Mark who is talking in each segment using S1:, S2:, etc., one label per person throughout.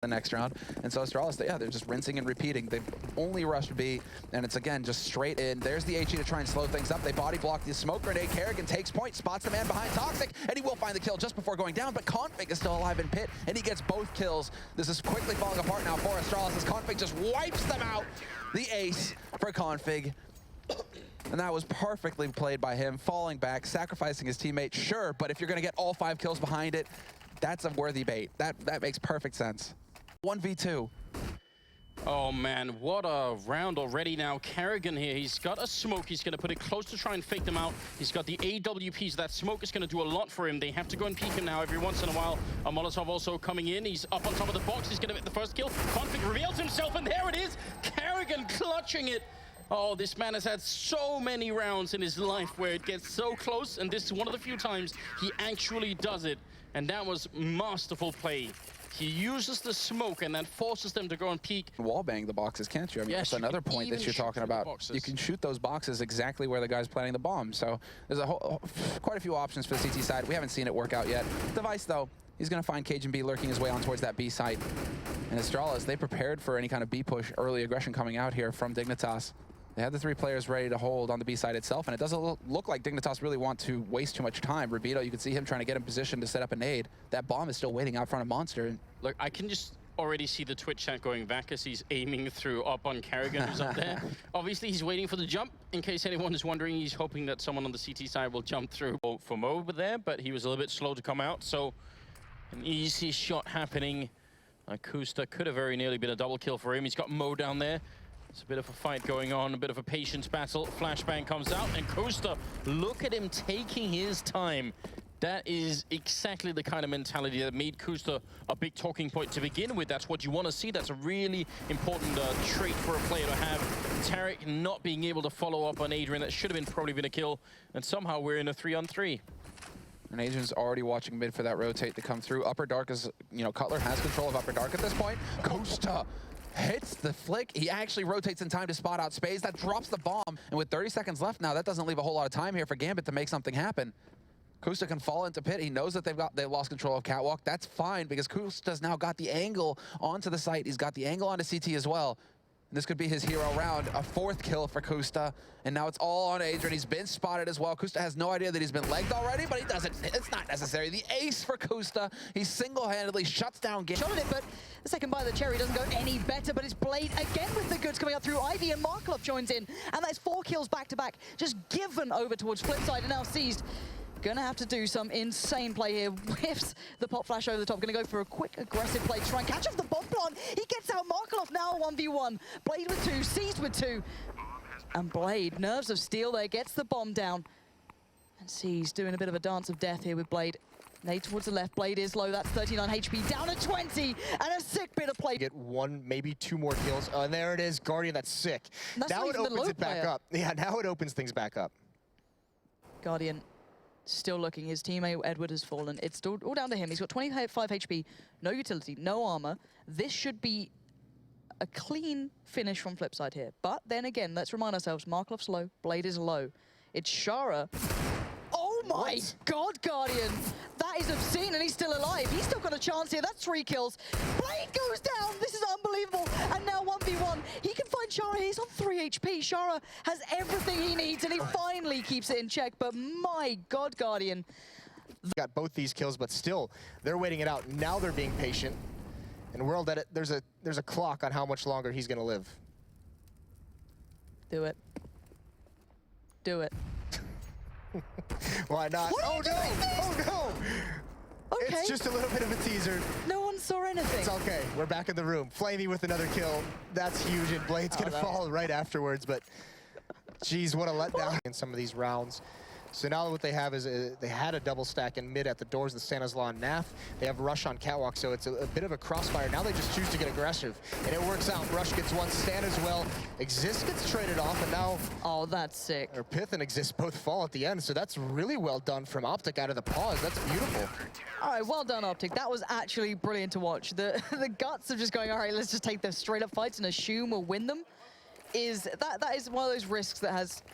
S1: the next round. And so Astralis, yeah, they're just rinsing and repeating. They've only rushed B, and it's again just straight in. There's the HE to try and slow things up. They body block the smoke grenade. Kerrigan takes point, spots the man behind Toxic, and he will find the kill just before going down, but Config is still alive in pit, and he gets both kills. This is quickly falling apart now for Astralis as Config just wipes them out. The ace for Config. And that was perfectly played by him, falling back, sacrificing his teammate, sure, but if you're gonna get all 5 kills behind it, that's a worthy bait. That makes perfect sense. 1v2.
S2: Oh man, what a round already now. Kerrigan here, he's got a smoke. He's going to put it close to try and fake them out. He's got the AWPs. That smoke is going to do a lot for him. They have to go and peek him now every once in a while. A Molotov also coming in. He's up on top of the box. He's going to get the first kill. Config reveals himself, and there it is. Kerrigan clutching it. Oh, this man has had so many rounds in his life where it gets so close, and this is one of the few times he actually does it. And that was masterful play. He uses the smoke, and that forces them to go and peek.
S1: Wallbang the boxes, can't you? I mean,
S2: yes,
S1: that's another point that you're talking about. You can shoot those boxes exactly where the guy's planting the bomb. So there's quite a few options for the CT side. We haven't seen it work out yet. Device, though, he's going to find Cajun B lurking his way on towards that B site. And Astralis, they prepared for any kind of B push, early aggression coming out here from Dignitas. They had the 3 players ready to hold on the B side itself, and it doesn't look like Dignitas really want to waste too much time. Rubito, you can see him trying to get in position to set up a nade. That bomb is still waiting out front of Monster.
S2: Look, I can just already see the Twitch chat going back as he's aiming through up on Kerrigan, who's up there. Obviously, he's waiting for the jump. In case anyone is wondering, he's hoping that someone on the CT side will jump through from over there, but he was a little bit slow to come out, so an easy shot happening. Akusta could have very nearly been a double kill for him. He's got Mo down there. It's a bit of a fight going on, a bit of a patience battle. Flashbang comes out, and Kusta, look at him taking his time. That is exactly the kind of mentality that made Kusta a big talking point to begin with. That's what you want to see. That's a really important trait for a player to have. Tarek not being able to follow up on Adrian. That should have probably been a kill, and somehow we're in a 3-on-3.
S1: And Adrian's already watching mid for that rotate to come through. Upper Dark is, Cutler has control of Upper Dark at this point. Kusta hits the flick. He actually rotates in time to spot out Space. That drops the bomb. And with 30 seconds left now, that doesn't leave a whole lot of time here for Gambit to make something happen. Kusta can fall into pit. He knows that they've lost control of Catwalk. That's fine because Kusta's now got the angle onto the site. He's got the angle onto CT as well. This could be his hero round, a 4th kill for Kusta, and now it's all on Adrian. He's been spotted as well. Kusta has no idea that he's been legged already, but he doesn't. It's not necessary. The ace for Kusta. He single-handedly shuts down Gambit.
S3: Shot at it, but the second bite of the cherry doesn't go any better, but it's Blade again with the goods coming up through Ivy, and Markov joins in, and that's 4 kills back-to-back, just given over towards Flipside and now seized. Gonna have to do some insane play here. Whiffs the pop flash over the top. Gonna go for a quick, aggressive play to try and catch off the bomb plant. He gets out Markov now 1v1. Blade with 2, seized with 2. And Blade, nerves of steel there, gets the bomb down. And seized, doing a bit of a dance of death here with Blade. Nade towards the left, Blade is low, that's 39 HP, down to 20, and a sick bit of play.
S4: Get 1, maybe 2 more kills. And there it is, Guardian, that's sick. Now it opens it back up. Yeah, now it opens things back up.
S3: Guardian still looking. His teammate Edward has fallen. It's still all down to him. He's got 25 HP, no utility, no armor. This should be a clean finish from Flipside here. But then again, let's remind ourselves, Marklov's low, Blade is low. It's Shara. Oh my God, Guardian! That is obscene, and he's still alive. He's still got a chance here. That's 3 kills. Blade goes down. This is unbelievable. And now 1v1. He can find Shara. He's on 3 HP. Shara has everything he needs, and he finally keeps it in check. But my God, Guardian.
S4: Got both these kills, but still, they're waiting it out. Now they're being patient. And World Edit, there's a clock on how much longer he's going to live.
S3: Do it. Do it.
S4: Why not?
S3: Oh no!
S4: Oh no!
S3: Okay.
S4: It's just a little bit of a teaser.
S3: No one saw anything.
S4: It's okay. We're back in the room. Flamey with another kill. That's huge, and Blade's gonna fall right afterwards, but geez, what a letdown in some of these rounds. So now what they have is they had a double stack in mid at the doors of the Stanislaw and Naf. They have Rush on Catwalk, so it's a bit of a crossfire. Now they just choose to get aggressive, and it works out. Rush gets 1, Stan as well. Exist gets traded off, and now...
S3: Oh, that's sick.
S4: Or Pith and Exist both fall at the end, so that's really well done from Optic out of the pause. That's beautiful.
S3: All right, well done, Optic. That was actually brilliant to watch. The guts of just going, all right, let's just take the straight-up fights and assume we'll win them, that is one of those risks that has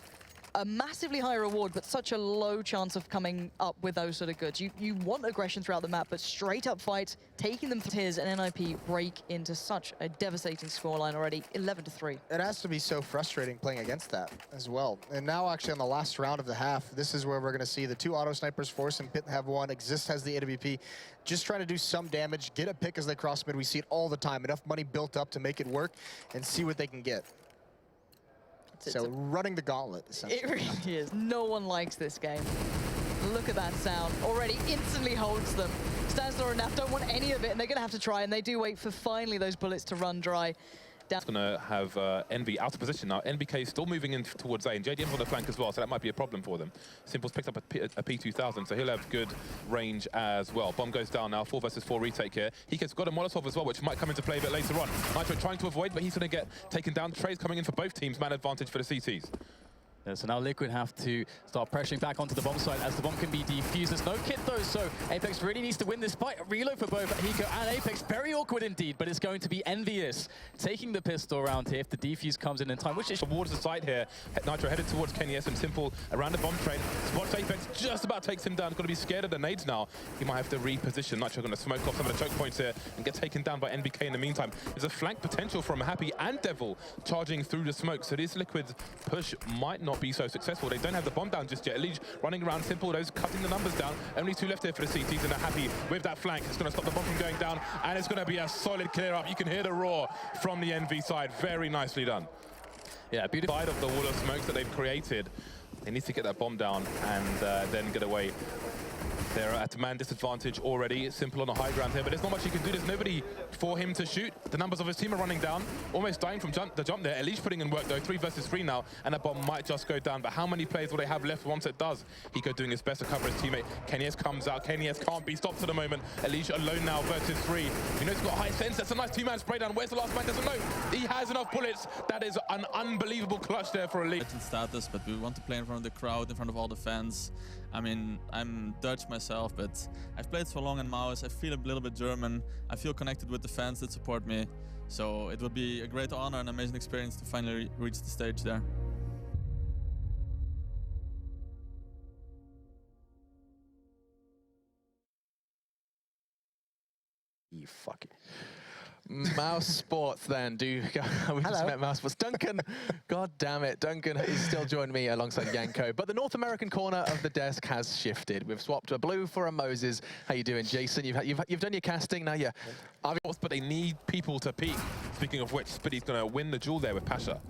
S3: a massively high reward, but such a low chance of coming up with those sort of goods. You want aggression throughout the map, but straight up fights, taking them through Tiz and NIP break into such a devastating scoreline already, 11-3.
S4: It has to be so frustrating playing against that as well. And now actually on the last round of the half, this is where we're going to see the two auto snipers, Force and Pit have one, Exist has the AWP, just trying to do some damage, get a pick as they cross mid. We see it all the time, enough money built up to make it work and see what they can get. So running the gauntlet, essentially.
S3: It really is. No one likes this game. Look at that sound. Already instantly holds them. Stanslar and Naf don't want any of it, and they're going to have to try, and they do wait for finally those bullets to run dry.
S5: It's going to have Envy out of position now. NBK is still moving in towards A, and JDM's on the flank as well, so that might be a problem for them. Simple's picked up a P2000, so he'll have good range as well. Bomb goes down now, 4 versus 4 retake here. He's got a Molotov as well, which might come into play a bit later on. Nitro trying to avoid, but he's going to get taken down. Trey's coming in for both teams, man advantage for the CTs.
S6: So now Liquid have to start pressuring back onto the bomb site as the bomb can be defused. There's no kit though, so Apex really needs to win this fight. Reload for both Hiko and Apex. Very awkward indeed, but it's going to be Envious taking the pistol around here if the defuse comes in time, which is
S5: towards the site here. Nitro headed towards Kenny S and Simple around the bomb train. Spots Apex, just about takes him down. Got to be scared of the nades now. He might have to reposition. Nitro going to smoke off some of the choke points here and get taken down by NBK in the meantime. There's a flank potential from Happy and Devil charging through the smoke, so this Liquid push might not be so successful. They don't have the bomb down just yet. Elite running around, Simple, those cutting the numbers down. Only 2 left here for the CTs, and they're happy with that flank. It's going to stop the bomb from going down, and it's going to be a solid clear up. You can hear the roar from the NV side. Very nicely done. Yeah, beautiful side of the wall of smokes that they've created. They need to get that bomb down and then get away. They're at man disadvantage already. Simple on the high ground here, but there's not much he can do. There's nobody for him to shoot. The numbers of his team are running down, almost dying from the jump there. Elise putting in work though, 3 versus 3 now, and that bomb might just go down. But how many players will they have left once it does? Hiko doing his best to cover his teammate. Kenny S comes out. Kenny S can't be stopped for the moment. Elise alone now versus 3. You know he's got high sense. That's a nice 2-man spray down. Where's the last man? Doesn't know. He has enough bullets. That is an unbelievable clutch there for Elite.
S7: Status, but we want to play in front of the crowd, in front of all the fans. I mean, I'm Dutch myself, but I've played so long in Maus. I feel a little bit German. I feel connected with the fans that support me. So it would be a great honor and amazing experience to finally reach the stage there.
S8: You fucking Mouse Sports then. We just met Mouse Sports. Duncan, god damn it, Duncan is still joining me alongside Yanko. But the North American corner of the desk has shifted. We've swapped a Blue for a Moses. How you doing, Jason? You've done your casting, now you're...
S5: But they need people to peek. Speaking of which, Spiddy's going to win the duel there with Pasha.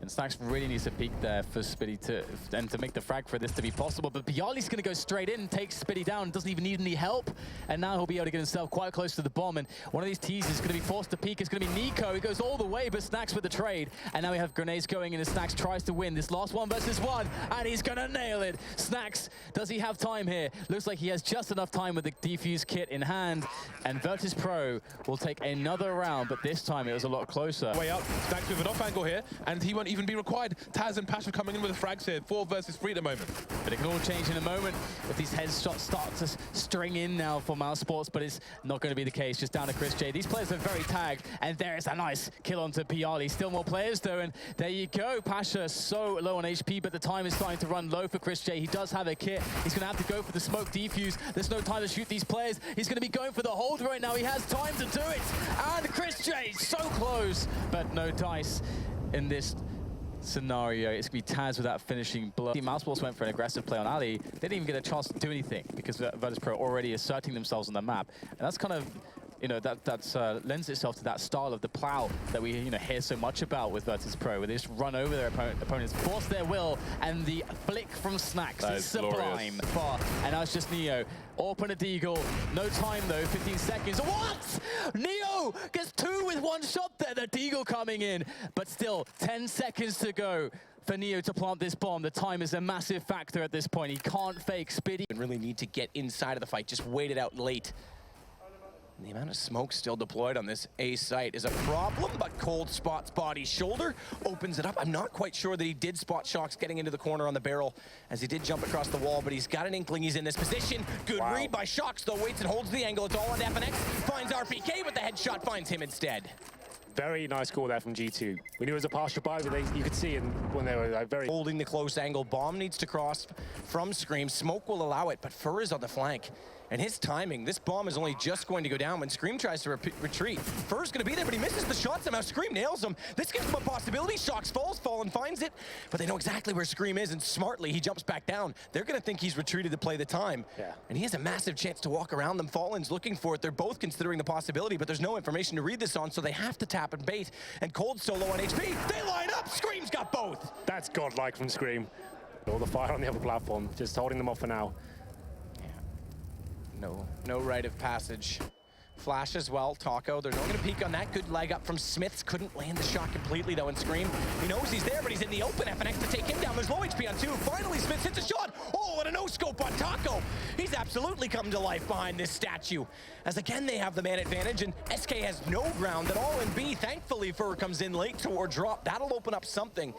S6: And Snacks really needs to peek there for Spiddy to make the frag for this to be possible. But Bialy's going to go straight in, takes Spiddy down, doesn't even need any help. And now he'll be able to get himself quite close to the bomb. And one of these tees is going to be forced to peek. It's going to be Nico. He goes all the way, but Snacks with the trade. And now we have grenades going in, and Snacks tries to win this last 1 versus 1. And he's going to nail it. Snacks, does he have time here? Looks like he has just enough time with the defuse kit in hand. And Virtus Pro will take another round, but this time it was a lot closer.
S5: Way up, Snacks with an off angle here, and he won't even be required. Taz and Pasha coming in with the frags here, 4 versus 3 at the moment.
S6: But it can all change in a moment if these headshots start to string in now for Mouse Sports, but it's not going to be the case. Just down to Chris J. These players are very tagged, and there is a nice kill onto Bialy. Still more players though, and there you go. Pasha so low on HP, but the time is starting to run low for Chris J. He does have a kit. He's going to have to go for the smoke defuse. There's no time to shoot these players. He's going to be going for the hold right now. He has time to do it, and Chris J so close, but no dice in this scenario. It's going to be Taz with that finishing blow. Mouse Sports went for an aggressive play on Ali. They didn't even get a chance to do anything because Virtus Pro already asserting themselves on the map. And that's kind of, you know, that lends itself to that style of the plow that we, you know, hear so much about with Virtus Pro, where they just run over their opponents, force their will, and the flick from Snacks is sublime. And now it's just Neo. Open a deagle. No time though, 15 seconds. What? Neo gets 2 with 1 shot there. The deagle coming in, but still 10 seconds to go for Neo to plant this bomb. The time is a massive factor at this point. He can't fake Spiddy.
S9: Really need to get inside of the fight, just wait it out late. And the amount of smoke still deployed on this A site is a problem, but Cold spots Body's shoulder, opens it up. I'm not quite sure that he did spot Shocks getting into the corner on the barrel, as he did jump across the wall, but he's got an inkling he's in this position. Good read by Shocks, though, waits and holds the angle. It's all on FNX, finds RPK, but the headshot finds him instead.
S10: Very nice call there from G2. We knew it was a partial buy, but you could see when they were like, very...
S9: Holding the close angle. Bomb needs to cross from Scream. Smoke will allow it, but Fur is on the flank. And his timing, this bomb is only just going to go down when Scream tries to retreat. Fur's going to be there, but he misses the shot somehow. Scream nails him. This gives him a possibility. Shocks falls, Fallen finds it, but they know exactly where Scream is, and smartly, he jumps back down. They're going to think he's retreated to play the time.
S10: Yeah.
S9: And he has a massive chance to walk around them. Fallen's looking for it. They're both considering the possibility, but there's no information to read this on, so they have to tap and bait. And Cold solo on HP. They line up. Scream's got both.
S10: That's godlike from Scream. All the fire on the other platform, just holding them off for now.
S9: No rite of passage. Flash as well, Taco. They're not going to peek on that. Good leg up from Smiths. Couldn't land the shot completely, though, and Scream. He knows he's there, but he's in the open. FNX to take him down. There's low HP on 2. Finally, Smiths hits a shot. Oh, and a no-scope on Taco. He's absolutely come to life behind this statue. As again, they have the man advantage, and SK has no ground at all in B. Thankfully, Fur comes in late toward drop. That'll open up something.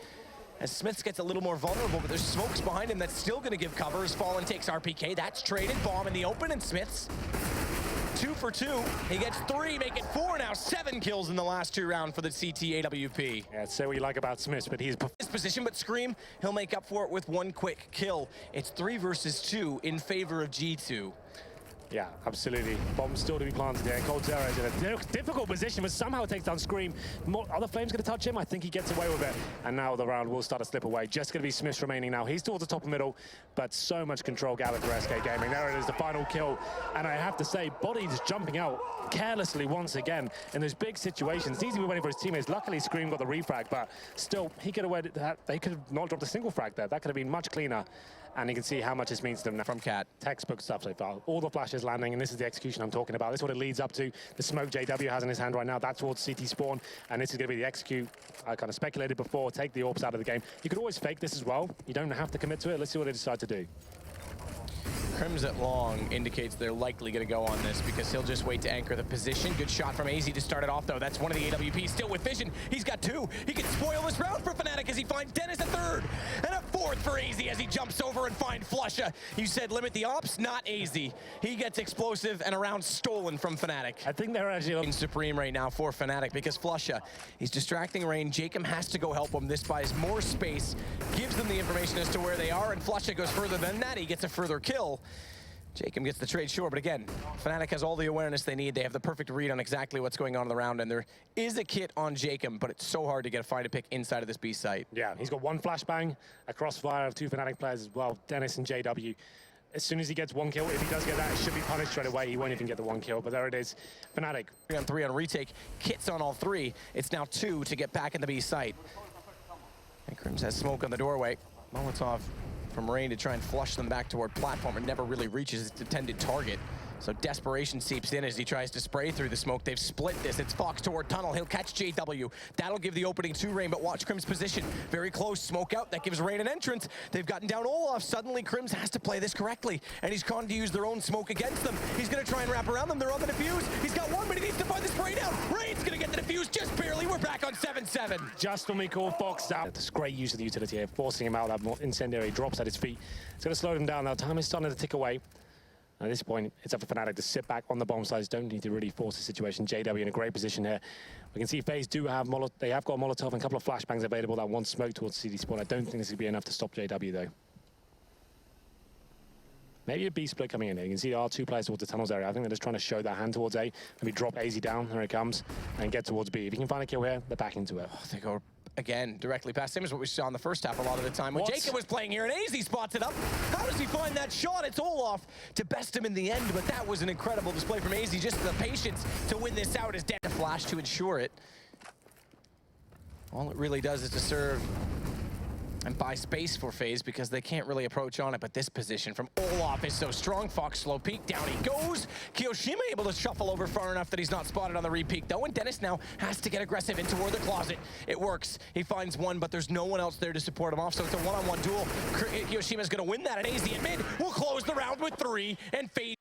S9: As Smiths gets a little more vulnerable, but there's smokes behind him that's still going to give cover as Fallen takes RPK. That's traded. Bomb in the open, and Smiths 2 for 2. He gets 3, make it 4 now. 7 kills in the last 2 rounds for the CT AWP.
S10: Yeah, say what you like about Smiths, but he's...
S9: His position, but Scream, he'll make up for it with 1 quick kill. It's 3 versus 2 in favor of G2.
S10: Yeah, absolutely. Bomb's still to be planted there. Cold Zero is in a difficult position, but somehow takes down Scream. Are the Flames going to touch him? I think he gets away with it. And now the round will start to slip away. Just going to be Smiths remaining now. He's towards the top of middle, but so much control gathered for SK Gaming. There it is, the final kill. And I have to say, Body's jumping out carelessly once again in those big situations. It's easy to be waiting for his teammates. Luckily, Scream got the refrag, but still, he could have waited that. They could have not dropped a single frag there. That could have been much cleaner. And you can see how much this means to them now.
S9: From Cat.
S10: Textbook stuff so far. All the flashes landing, and this is the execution I'm talking about. This is what it leads up to. The smoke JW has in his hand right now, that's towards CT spawn, and this is going to be the execute. I kind of speculated before, take the AWPs out of the game. You could always fake this as well. You don't have to commit to it. Let's see what they decide to do.
S9: Crims at long indicates they're likely going to go on this because he'll just wait to anchor the position. Good shot from AZ to start it off, though. That's one of the AWPs still with vision. He's got 2. He can spoil this round for Fnatic as he finds Dennis a 3rd. And a 4th for AZ as he jumps over and finds Flusha. You said limit the ops, not AZ. He gets explosive and a round stolen from Fnatic.
S10: I think they're actually
S9: in supreme right now for Fnatic because Flusha, he's distracting Rain. Jacob has to go help him. This buys more space, gives them the information as to where they are, and Flusha goes further than that. He gets a further kill. Jacob gets the trade, sure, but again, Fnatic has all the awareness they need. They have the perfect read on exactly what's going on in the round, and there is a kit on Jacob, but it's so hard to get a find to pick inside of this B site.
S10: Yeah, he's got 1 flashbang, a crossfire of 2 Fnatic players as well, Dennis and JW. As soon as he gets 1 kill, if he does get that, it should be punished straight away. He won't even get the 1 kill, but there it is. Fnatic.
S9: 3 on 3 on retake. Kits on all 3. It's now 2 to get back in the B site. And Crims has smoke on the doorway. Molotov from Rain to try and flush them back toward platform. It never really reaches its intended target. So desperation seeps in as he tries to spray through the smoke. They've split this. It's Fox toward tunnel. He'll catch JW. That'll give the opening to Rain, but watch Crim's position. Very close. Smoke out. That gives Rain an entrance. They've gotten down Olaf. Suddenly, Crims has to play this correctly, and he's going to use their own smoke against them. He's going to try and wrap around them. They're on the defuse. He's got 1, but he needs to find the spray down. Rain's going to get the defuse just barely. We're back on 7-7.
S10: Just when we call Fox out. That's great use of the utility here, forcing him out. That incendiary drops at his feet. It's going to slow him down now. Time is starting to tick away. At this point, it's up for Fnatic to sit back on the bomb sides. Don't need to really force the situation. JW in a great position here. We can see FaZe do have they have got Molotov and a couple of flashbangs available. That one smoke towards CD spawn. I don't think this will be enough to stop JW though. Maybe a B split coming in here. You can see there are 2 players towards the tunnels area. I think they're just trying to show their hand towards A. Maybe drop AZ down. There it comes. And get towards B. If you can find a kill here, they're back into it.
S9: Oh, they go again directly past him is what we saw in the first half a lot of the time. When Jacob was playing here and AZ spots it up. How does he find that shot? It's Olaf to best him in the end, but that was an incredible display from AZ. Just the patience to win this out is dead. A flash to ensure it. All it really does is to serve and buy space for FaZe because they can't really approach on it, but this position from Olaf is so strong. Fox slow peek, down he goes. Kiyoshima able to shuffle over far enough that he's not spotted on the re-peek though, and Dennis now has to get aggressive in toward the closet. It works. He finds 1, but there's no one else there to support him off, so it's a 1-on-1 duel. Kiyoshima's gonna win that, and AZ at mid will close the round with 3, and FaZe